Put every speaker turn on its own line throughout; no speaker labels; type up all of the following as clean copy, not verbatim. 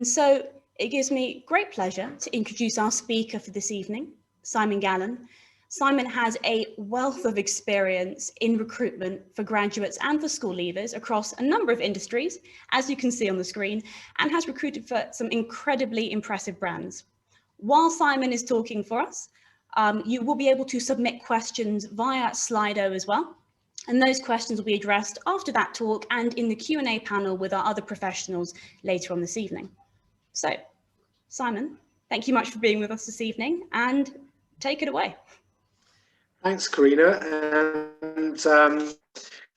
So it gives me great pleasure to introduce our speaker for this evening, Simon Galan. Simon has a wealth of experience in recruitment for graduates and for school leavers across a number of industries, as you can see on the screen, and has recruited for some incredibly impressive brands. While Simon is talking for us, you will be able to submit questions via Slido as well. And those questions will be addressed after that talk and in the Q&A panel with our other professionals later on this evening. So, Simon, thank you much for being with us this evening, and take it away.
Thanks, Karina, and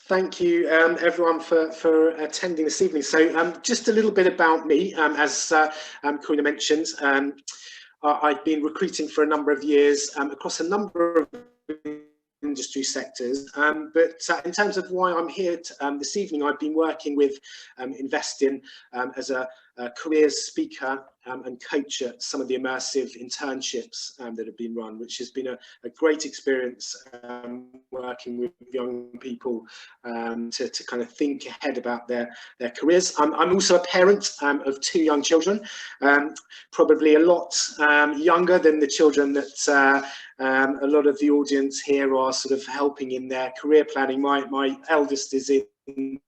thank you everyone for attending this evening. So just a little bit about me, as Karina mentioned, I've been recruiting for a number of years across a number of industry sectors, but in terms of why I'm here this evening, I've been working with InvestIN as a careers speaker and coach at some of the immersive internships that have been run, which has been a great experience working with young people to kind of think ahead about their careers. I'm also a parent of 2 young children, probably a lot younger than the children that a lot of the audience here are sort of helping in their career planning. My eldest is in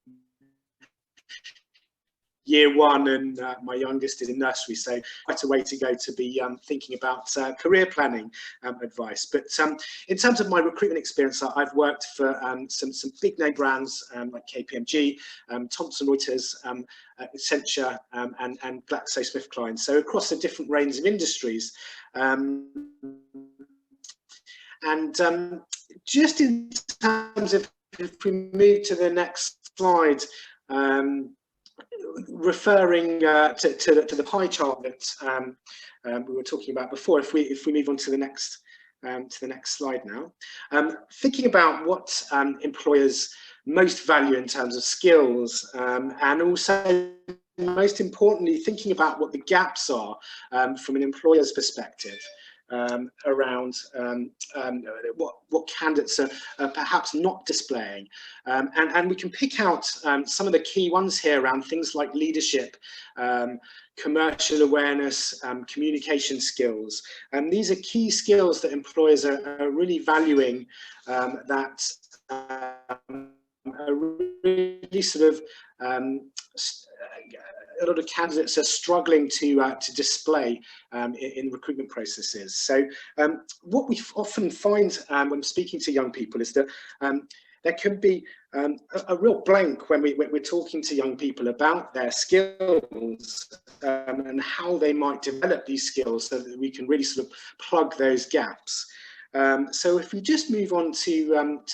year 1 and my youngest is in nursery, so quite a way to go to be thinking about career planning advice. But in terms of my recruitment experience, I've worked for some big name brands like KPMG, Thomson Reuters, Accenture, and GlaxoSmithKline, so across a different range of industries. And just in terms of, if we move to the next slide, referring to the pie chart that we were talking about before, if we move on to the next slide now, thinking about what employers most value in terms of skills, and also most importantly thinking about what the gaps are from an employer's perspective. Around what candidates are perhaps not displaying, and we can pick out some of the key ones here around things like leadership, commercial awareness, communication skills, and these are key skills that employers are really valuing, that are really sort of a lot of candidates are struggling to display in recruitment processes. So what we often find when speaking to young people is that there can be a real blank when we're talking to young people about their skills and how they might develop these skills, so that we can really sort of plug those gaps. So if we just move on to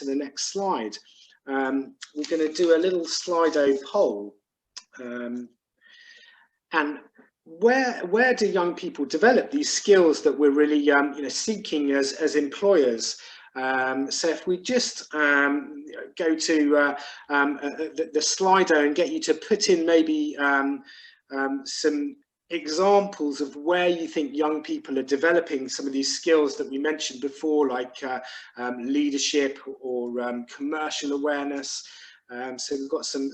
the next slide, we're going to do a little Slido poll. And where do young people develop these skills that we're really seeking as employers? So if we just go to the Slido and get you to put in maybe some examples of where you think young people are developing some of these skills that we mentioned before, like leadership or commercial awareness. So we've got some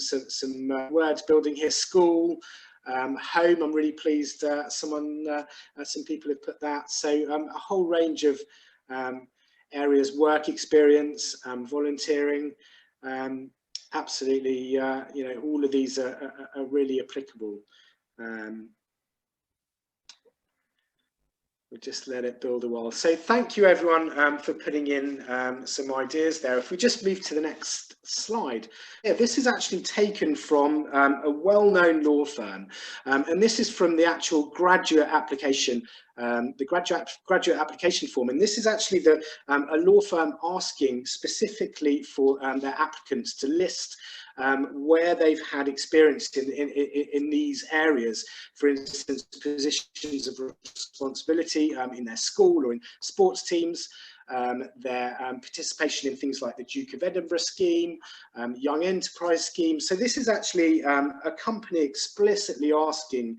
words building here: school, home. I'm really pleased some people have put that. So a whole range of areas: work experience, volunteering. Absolutely, all of these are really applicable. We'll just let it build a while. So thank you everyone for putting in some ideas there. If we just move to the next slide. Yeah, this is actually taken from a well-known law firm, and this is from the actual graduate application, the graduate application form. And this is actually a law firm asking specifically for their applicants to list where they've had experience in these areas, for instance, positions of responsibility in their school or in sports teams, their participation in things like the Duke of Edinburgh scheme, Young Enterprise scheme. So this is actually a company explicitly asking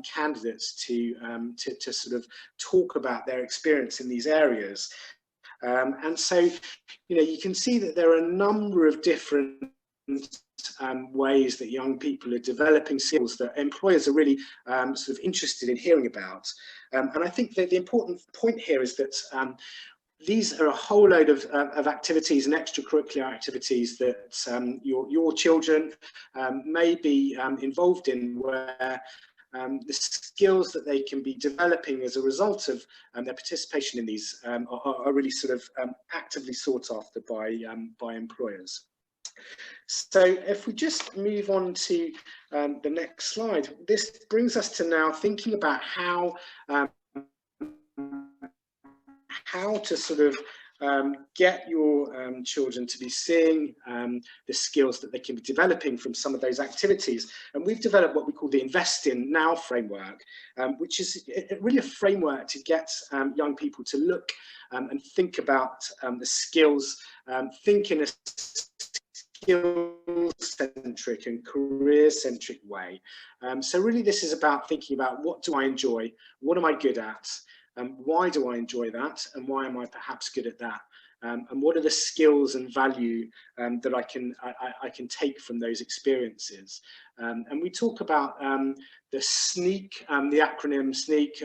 candidates to sort of talk about their experience in these areas. And so, you can see that there are a number of different ways that young people are developing skills that employers are really sort of interested in hearing about. And I think that the important point here is that these are a whole load of activities and extracurricular activities that your children may be involved in, where the skills that they can be developing as a result of their participation in these are really sort of actively sought after by employers. So if we just move on to the next slide, this brings us to now thinking about how to sort of get your children to be seeing the skills that they can be developing from some of those activities. And we've developed what we call the InvestIN Now framework, which is really a framework to get young people to look and think about the skills, think in a skill-centric and career-centric way. So really this is about thinking about, what do I enjoy? What am I good at? Why do I enjoy that? And why am I perhaps good at that? And what are the skills and value that I can take from those experiences? And we talk about the SNEAK, the acronym SNEAK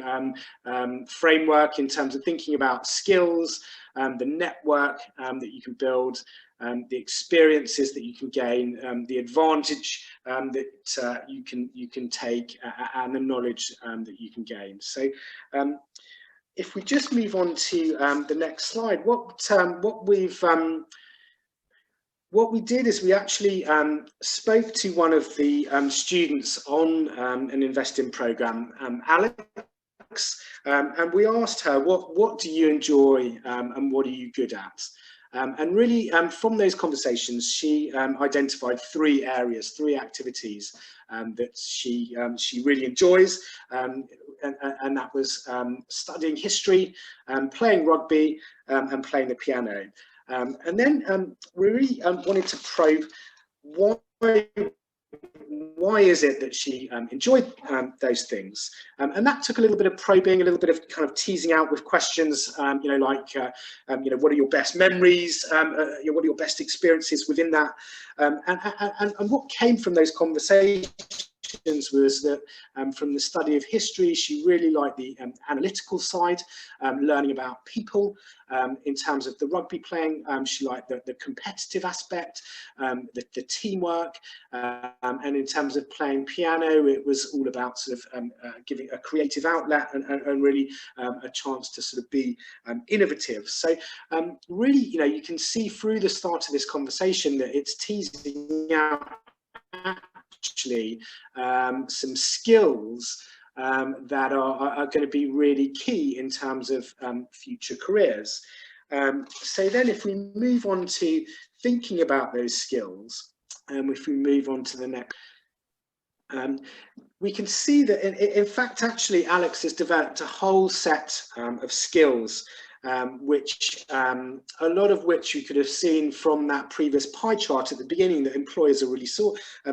framework, in terms of thinking about skills, the network that you can build, the experiences that you can gain, the advantage that you can take, and the knowledge that you can gain. So if we just move on to the next slide, what we did is we actually spoke to one of the students on an InvestIN program, Alex, and we asked her, what do you enjoy and what are you good at? And really, from those conversations, she identified three areas, three activities that she really enjoys, and that was studying history, playing rugby, and playing the piano. And then we really wanted to probe why is it that she enjoyed those things, and that took a little bit of probing, a little bit of kind of teasing out with questions, like what are your best memories, what are your best experiences within that, and what came from those conversations was that from the study of history, she really liked the analytical side, learning about people. In terms of the rugby playing, she liked the competitive aspect, the teamwork, and in terms of playing piano, it was all about sort of giving a creative outlet and really a chance to sort of be innovative. So really, you can see through the start of this conversation that it's teasing out actually some skills that are going to be really key in terms of future careers. So then if we move on to thinking about those skills, if we move on to the next, we can see that in fact actually Alex has developed a whole set of skills, which a lot of which you could have seen from that previous pie chart at the beginning, that employers are really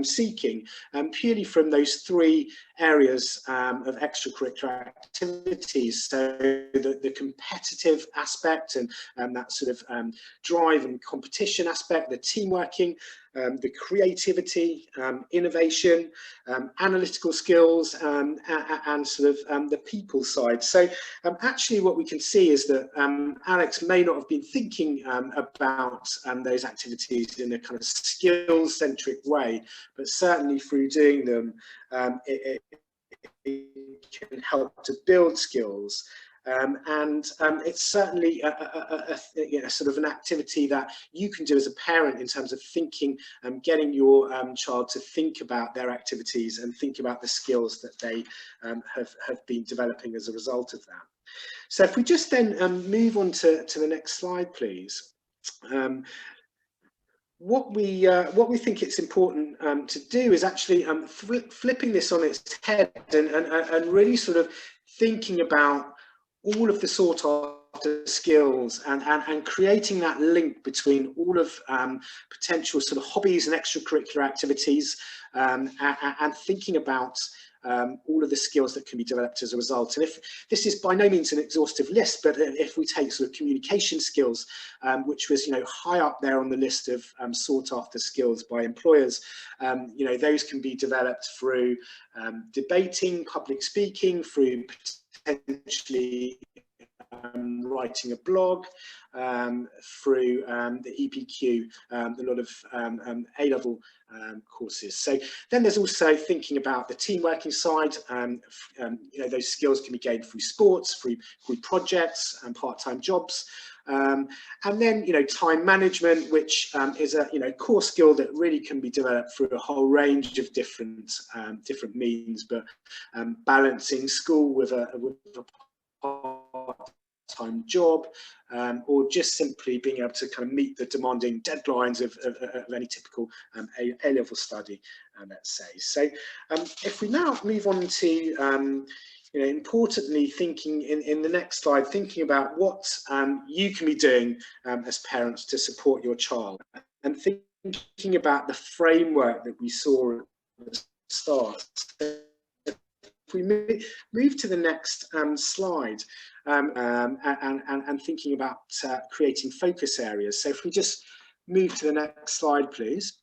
seeking, purely from those three areas of extracurricular activities. So the competitive aspect and that sort of drive and competition aspect, the teamworking, the creativity, innovation, analytical skills, and sort of the people side. So actually what we can see is that Alex may not have been thinking about those activities in a kind of skills-centric way, but certainly through doing them, it can help to build skills. And it's certainly a sort of an activity that you can do as a parent in terms of thinking, getting your child to think about their activities and think about the skills that they have been developing as a result of that. So if we just then move on to the next slide, please. What we think it's important to do is actually flipping this on its head and really sort of thinking about all of the sought after skills and creating that link between all of potential sort of hobbies and extracurricular activities, and thinking about all of the skills that can be developed as a result. And if this is by no means an exhaustive list, but if we take sort of communication skills, which was, high up there on the list of sought after skills by employers, those can be developed through debating, public speaking, through potentially writing a blog, through the EPQ, a lot of A-level courses. So then there's also thinking about the team working side. Those skills can be gained through sports, through projects and part-time jobs. And then, time management, which is a core skill that really can be developed through a whole range of different means, but balancing school with a part-time job, or just simply being able to kind of meet the demanding deadlines of any typical A-level study, let's say. So if we now move on to importantly, thinking in the next slide, thinking about what you can be doing as parents to support your child, and thinking about the framework that we saw at the start. If we move to the next slide, and thinking about creating focus areas. So if we just move to the next slide, please.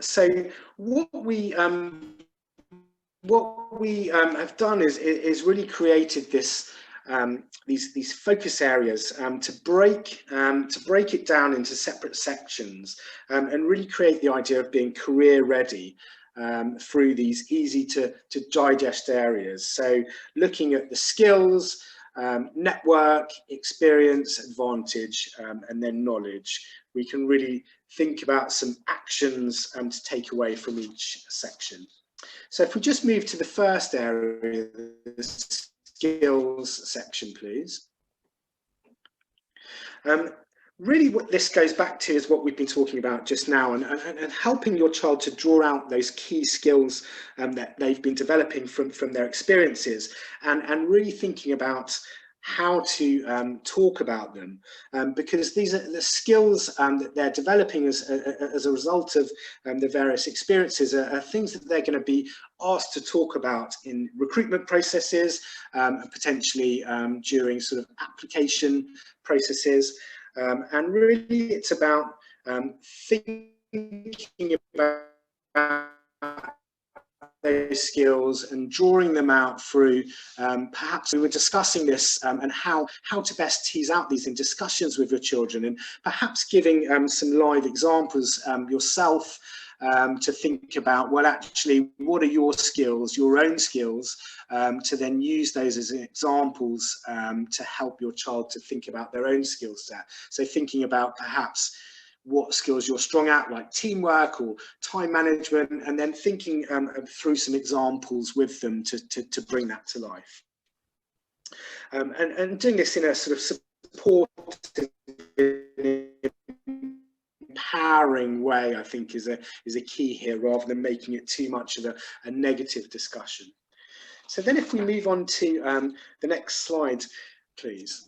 So what we have done is really created this these focus areas to break it down into separate sections, and really create the idea of being career ready through these easy to digest areas. So looking at the skills, network, experience, advantage, and then knowledge, we can really think about some actions to take away from each section. So if we just move to the first area, the skills section, please. Really what this goes back to is what we've been talking about just now, and helping your child to draw out those key skills that they've been developing from their experiences, and really thinking about how to talk about them, because these are the skills that they're developing as a result of the various experiences are things that they're going to be asked to talk about in recruitment processes, potentially during sort of application processes. And really it's about thinking about those skills and drawing them out through, perhaps we were discussing this, and how to best tease out these in discussions with your children, and perhaps giving some live examples yourself, to think about, well, actually, what are your skills, your own skills, to then use those as examples to help your child to think about their own skill set. So thinking about perhaps what skills you're strong at, like teamwork or time management, and then thinking through some examples with them to bring that to life. And doing this in a sort of supportive, empowering way, I think, is a key here, rather than making it too much of a negative discussion. So then if we move on to the next slide, please.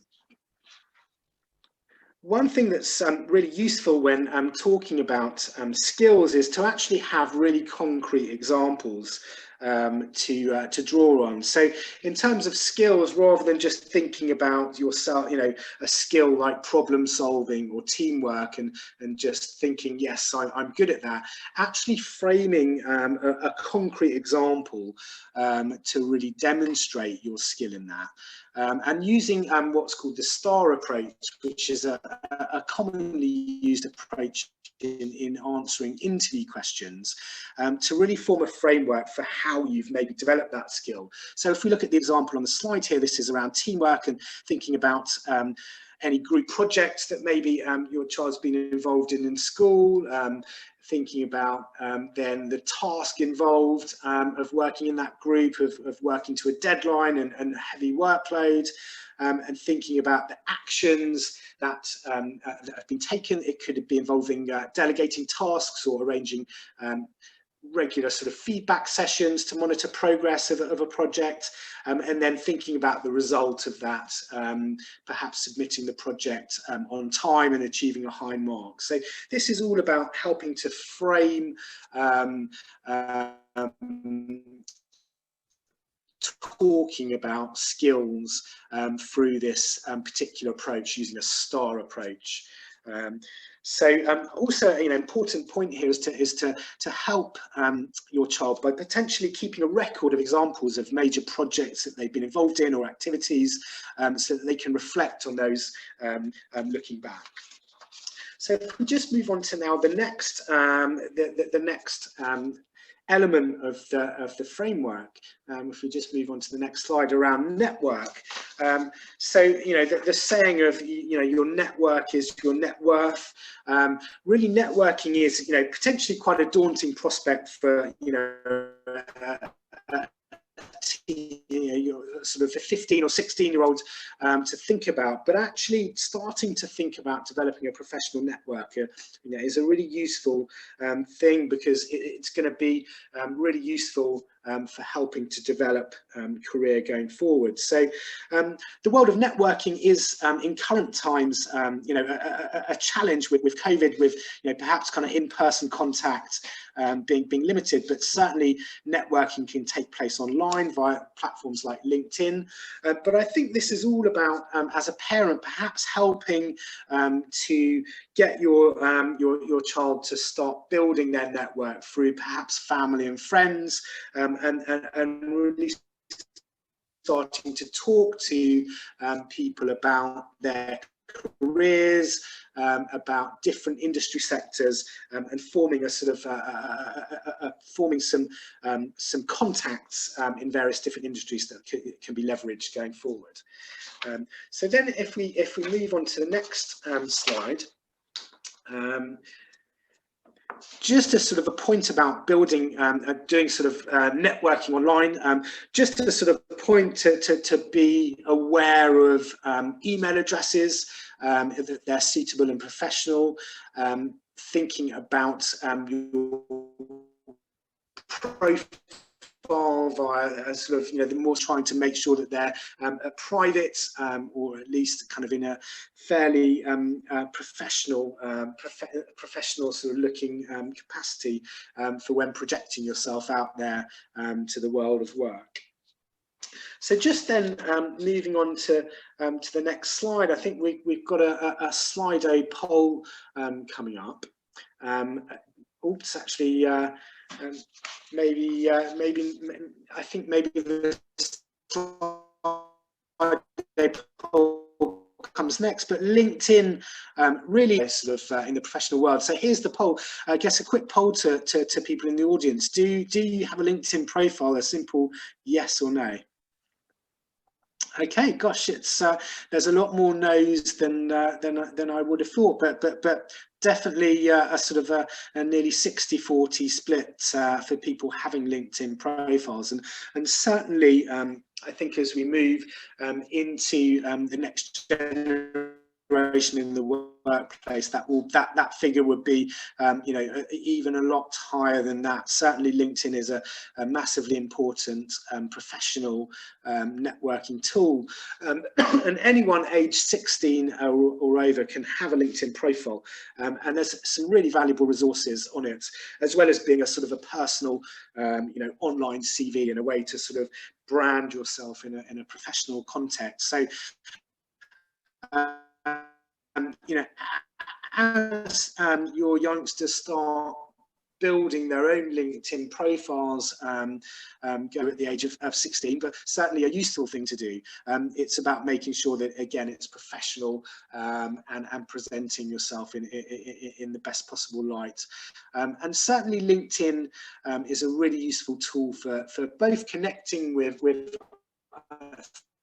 One thing that's really useful when talking about skills is to actually have really concrete examples to draw on. So in terms of skills, rather than just thinking about yourself, a skill like problem solving or teamwork, and just thinking, yes, I'm good at that, actually framing a concrete example to really demonstrate your skill in that. And using what's called the STAR approach, which is a commonly used approach in answering interview questions, to really form a framework for how you've maybe developed that skill. So if we look at the example on the slide here, this is around teamwork and thinking about any group projects that maybe your child's been involved in school, thinking about then the task involved of working in that group, of working to a deadline and heavy workload, and thinking about the actions that have been taken. It could be involving delegating tasks or arranging regular sort of feedback sessions to monitor progress of a project, and then thinking about the result of that, perhaps submitting the project on time and achieving a high mark. So this is all about helping to frame talking about skills through this particular approach, using a STAR approach. Also, important point here is to help your child by potentially keeping a record of examples of major projects that they've been involved in or activities, so that they can reflect on those looking back. So if we just move on to now the next element of the framework, if we just move on to the next slide around network. So the saying of your network is your net worth. Really, networking is potentially quite a daunting prospect for your sort of a 15 or 16-year-old to think about, but actually starting to think about developing a professional network is a really useful thing, because it's going to be really useful for helping to develop career going forward. So the world of networking is in current times a challenge with COVID, with perhaps kind of in-person contact being limited, but certainly networking can take place online via platforms like LinkedIn. But I think this is all about, as a parent, perhaps helping to get your child to start building their network through perhaps family and friends, and really starting to talk to people about their careers, about different industry sectors, and forming a sort of forming some contacts in various different industries that can be leveraged going forward. So then, if we move on to the next slide. Just as sort of a point about building, doing sort of networking online, just a sort of point to be aware of email addresses, that they're suitable and professional, thinking about your profile via sort of, the more trying to make sure that they're private, or at least kind of in a fairly professional sort of looking capacity for when projecting yourself out there to the world of work. So just then, moving on to the next slide, I think we've got a Slido poll coming up. Oops, actually. Maybe I think maybe the poll comes next, but LinkedIn really sort of in the professional world. So here's the poll. I guess a quick poll to people in the audience. Do you have a LinkedIn profile? A simple yes or no. Okay, gosh, it's there's a lot more no's than I would have thought, but definitely a sort of a nearly 60-40 split for people having LinkedIn profiles, and certainly I think as we move into the next generation in the workplace, that figure would be even a lot higher than that. Certainly LinkedIn is a massively important professional networking tool, and anyone aged 16 or over can have a LinkedIn profile, and there's some really valuable resources on it, as well as being a sort of a personal online CV and a way to sort of brand yourself in a professional context. So as your youngsters start building their own LinkedIn profiles, go at the age of 16, but certainly a useful thing to do. It's about making sure that, again, it's professional, and presenting yourself in the best possible light. And certainly LinkedIn is a really useful tool for both connecting with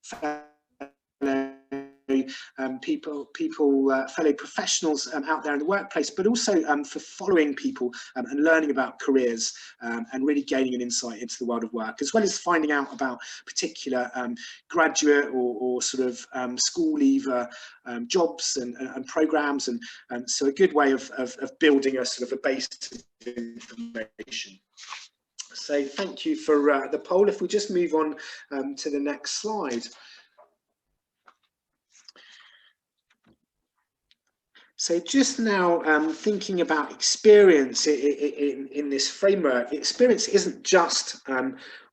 fellow fellow fellow professionals out there in the workplace, but also for following people and learning about careers and really gaining an insight into the world of work, as well as finding out about particular graduate or sort of school leaver jobs and programs, and so a good way of building a sort of a base of information. So thank you for the poll. If we just move on to the next slide. So just now thinking about experience in this framework, experience isn't just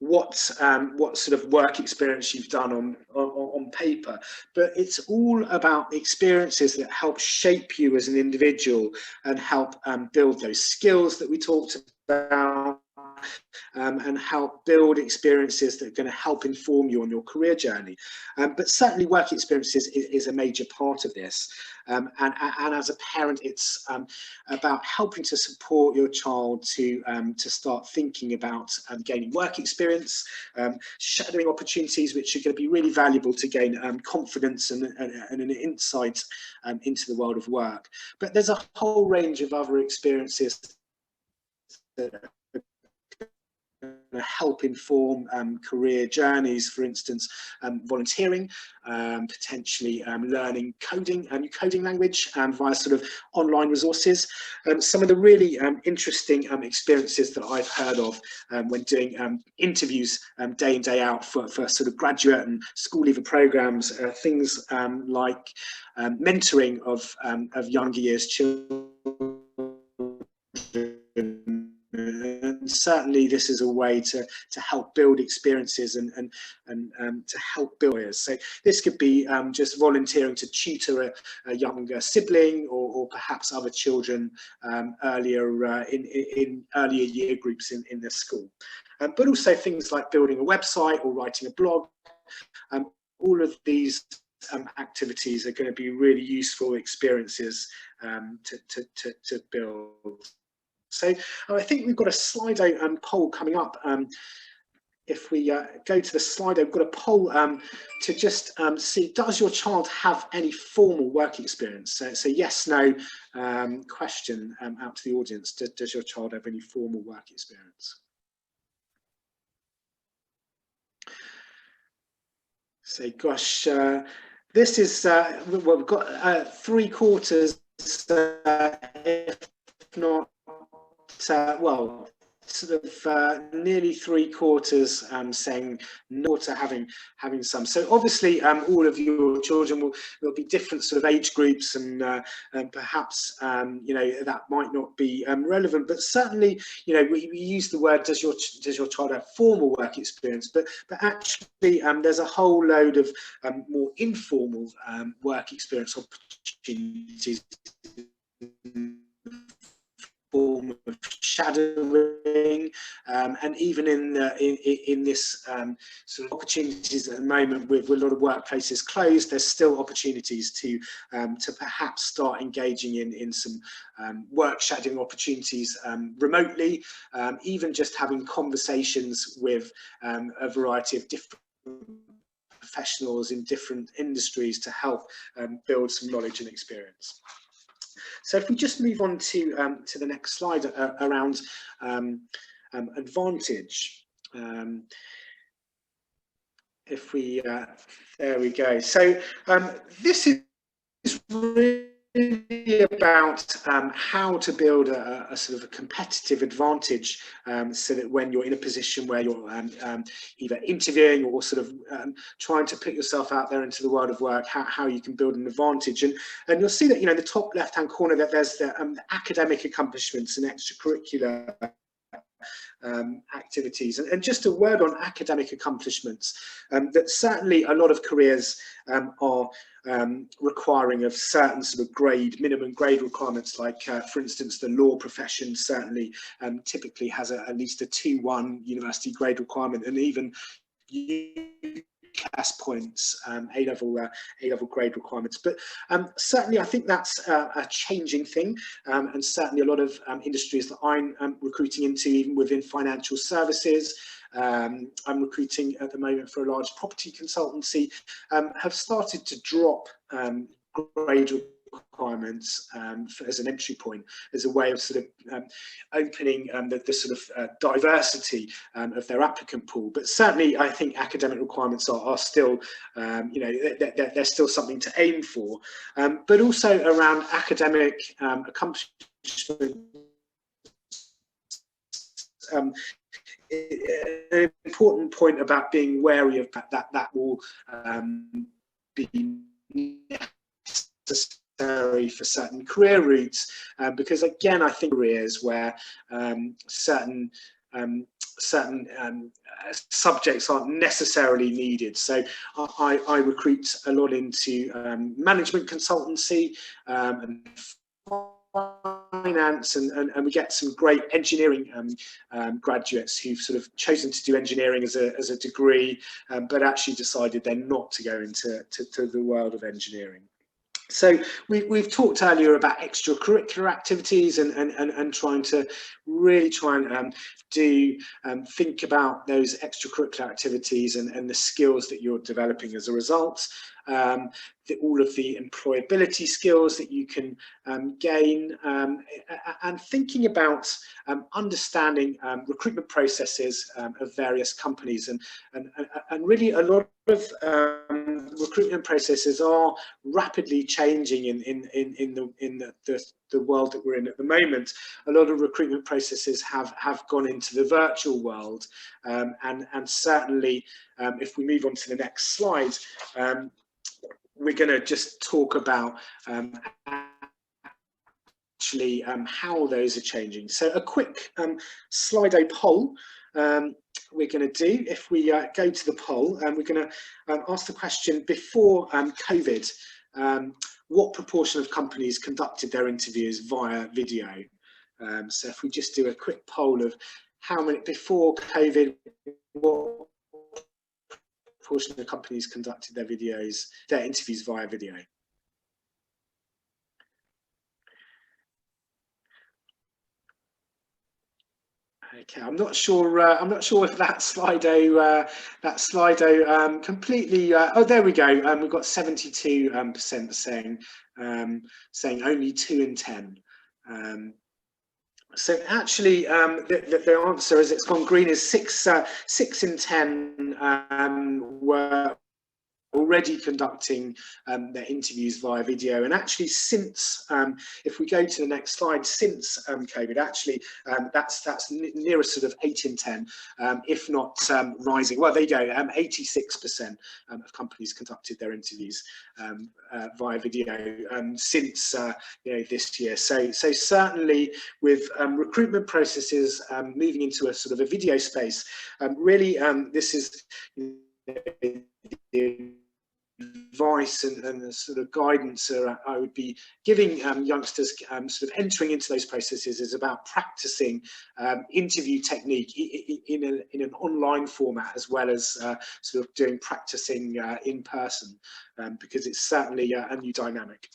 what sort of work experience you've done on paper, but it's all about experiences that help shape you as an individual and help build those skills that we talked about, and help build experiences that are going to help inform you on your career journey. But certainly work experiences is a major part of this. And as a parent, it's about helping to support your child to start thinking about gaining work experience, shadowing opportunities, which are going to be really valuable to gain confidence and an insight into the world of work. But there's a whole range of other experiences that help inform career journeys, for instance, volunteering, potentially learning coding, new coding language via sort of online resources. Some of the really interesting experiences that I've heard of when doing interviews day in, day out for sort of graduate and school leaver programs, things like mentoring of younger years children. And certainly this is a way to help build experiences and to help build careers. So this could be just volunteering to tutor a younger sibling or perhaps other children earlier in earlier year groups in their school. But also things like building a website or writing a blog. All of these activities are going to be really useful experiences to build. So I think we've got a Slido poll coming up. If we go to the Slido, we've got a poll to just see, does your child have any formal work experience? So it's a yes, no question out to the audience. Does your child have any formal work experience? So gosh, this is, well, we've got 3/4, if not, well, sort of nearly 3/4 saying no to having some. So obviously all of your children will be different sort of age groups, and perhaps you know, that might not be relevant, but certainly, you know, we use the word does your child have formal work experience, but actually there's a whole load of more informal work experience opportunities, form of shadowing, and even in this sort of opportunities at the moment with a lot of workplaces closed, there's still opportunities to perhaps start engaging in some work shadowing opportunities remotely, even just having conversations with a variety of different professionals in different industries to help build some knowledge and experience. So if we just move on to the next slide around advantage. If we, there we go. So this is really about how to build a sort of a competitive advantage, so that when you're in a position where you're either interviewing or sort of trying to put yourself out there into the world of work, how you can build an advantage. And you'll see that, you know, in the top left hand corner that there's the academic accomplishments and extracurricular activities, and just a word on academic accomplishments, that certainly a lot of careers are requiring of certain sort of minimum grade requirements, like for instance the law profession certainly typically has at least a 2:1 university grade requirement, and even UCAS points, A-level grade requirements. But certainly I think that's a changing thing, and certainly a lot of industries that I'm recruiting into, even within financial services. I'm recruiting at the moment for a large property consultancy, have started to drop grade requirements as an entry point, as a way of sort of opening the sort of diversity of their applicant pool. But certainly I think academic requirements are still, you know, they're still something to aim for, but also around academic accomplishment. An important point about being wary of that will be necessary for certain career routes, because again I think careers where certain subjects aren't necessarily needed. So I recruit a lot into management consultancy and finance, and we get some great engineering graduates who've sort of chosen to do engineering as a degree, but actually decided they're not to go into the world of engineering. So we've talked earlier about extracurricular activities and trying to really think about those extracurricular activities and the skills that you're developing as a result. All of the employability skills that you can gain, and thinking about understanding recruitment processes of various companies, and really a lot of recruitment processes are rapidly changing in the world that we're in at the moment. A lot of recruitment processes have gone into the virtual world, and certainly if we move on to the next slide, we're going to just talk about actually how those are changing. So a quick Slido poll we're going to do. If we go to the poll, we're going to ask the question: before COVID, what proportion of companies conducted their interviews via video? So if we just do a quick poll of how many before COVID, what proportion of companies conducted their interviews via video. Okay, I'm not sure if that Slido completely. Oh, there we go. We've got 72% saying only 2 in 10. So actually, the answer, as it's gone green, is 6 in 10 were already conducting their interviews via video. And actually, since if we go to the next slide, since COVID, actually that's near a sort of 8 in 10, if not rising. Well, there you go. 86% of companies conducted their interviews via video since this year. So certainly with recruitment processes moving into a sort of a video space, really this is the advice and the sort of guidance I would be giving youngsters sort of entering into those processes is about practicing interview technique in an online format, as well as sort of practicing in person, because it's certainly a new dynamic.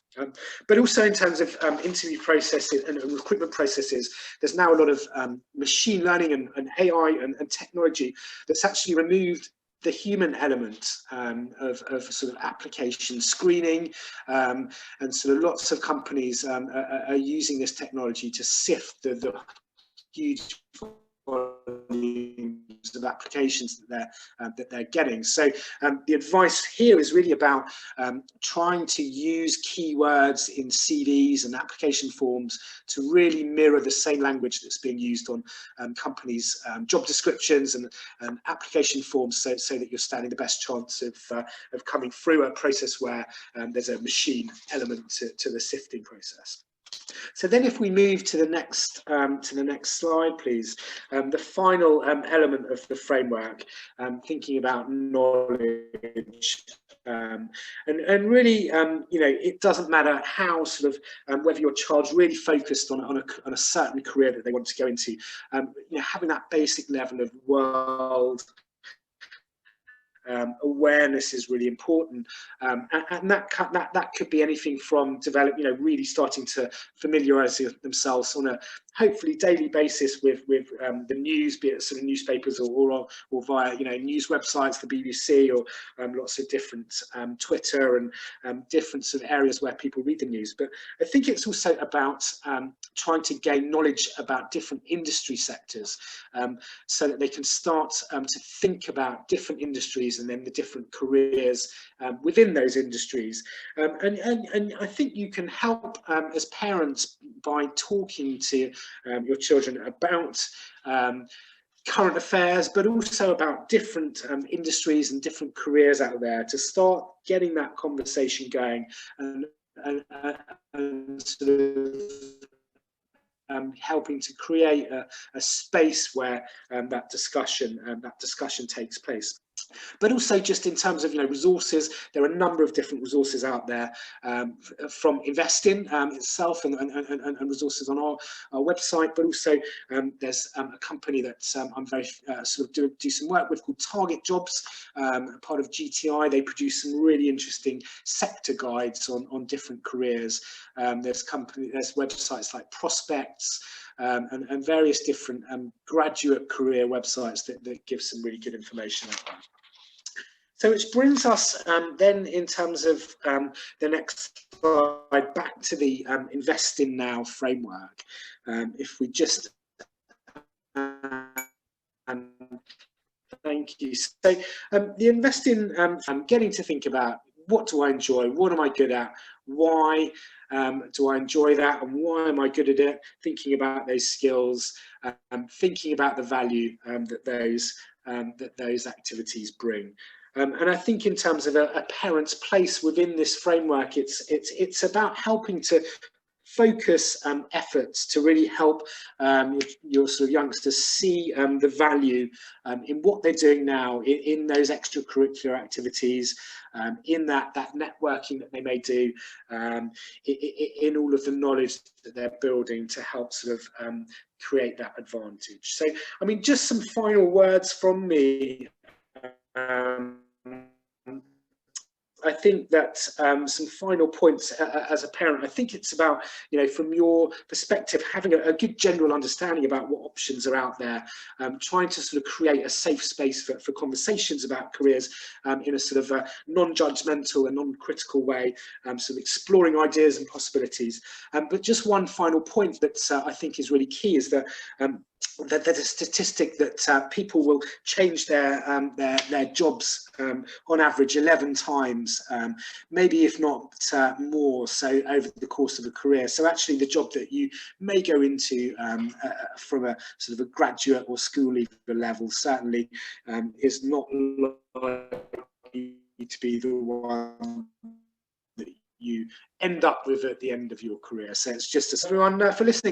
But also in terms of interview processes and recruitment processes, there's now a lot of machine learning and AI and technology that's actually removed the human element of sort of application screening, and sort of lots of companies are using this technology to sift the huge volumes of applications that they're getting. So the advice here is really about trying to use keywords in CVs and application forms to really mirror the same language that's being used on companies' job descriptions and application forms, so that you're standing the best chance of coming through a process where there's a machine element to the sifting process. So then if we move to the next slide, please, the final element of the framework, thinking about knowledge, and really, it doesn't matter how sort of whether your child's really focused on a certain career that they want to go into, having that basic level of world awareness is really important, and that could be anything from really starting to familiarise themselves on a hopefully daily basis with the news, be it sort of newspapers or via news websites, the BBC, or lots of different Twitter and different sort of areas where people read the news. But I think it's also about trying to gain knowledge about different industry sectors, so that they can start to think about different industries and then the different careers within those industries. And I think you can help as parents by talking to your children about current affairs, but also about different industries and different careers out there, to start getting that conversation going and sort of helping to create a space where that discussion takes place. But also just in terms of resources, there are a number of different resources out there, from InvestIN itself and resources on our website, but also there's a company that I'm very sort of do some work with, called Target Jobs, part of GTI. They produce some really interesting sector guides on different careers. There's websites like Prospects, and various different graduate career websites that give some really good information out there. So which brings us then, in terms of the next slide, back to the InvestIN Now framework. If we just thank you. So the InvestIN, getting to think about, what do I enjoy? What am I good at? Why do I enjoy that? And why am I good at it? Thinking about those skills, thinking about the value that those activities bring. And I think in terms of a parent's place within this framework, it's about helping to focus efforts to really help your sort of youngsters see the value in what they're doing now, in those extracurricular activities, in that networking that they may do, in all of the knowledge that they're building to help sort of create that advantage. So, I mean, just some final words from me. I think that some final points as a parent, I think it's about, from your perspective, having a good general understanding about what options are out there, trying to sort of create a safe space for conversations about careers in a sort of a non-judgmental and non-critical way, sort of exploring ideas and possibilities. But just one final point that I think is really key is that a statistic that people will change their jobs on average 11 times, maybe if not more, so over the course of a career. So actually the job that you may go into from a sort of a graduate or school level certainly is not likely to be the one that you end up with at the end of your career. So it's just everyone for listening.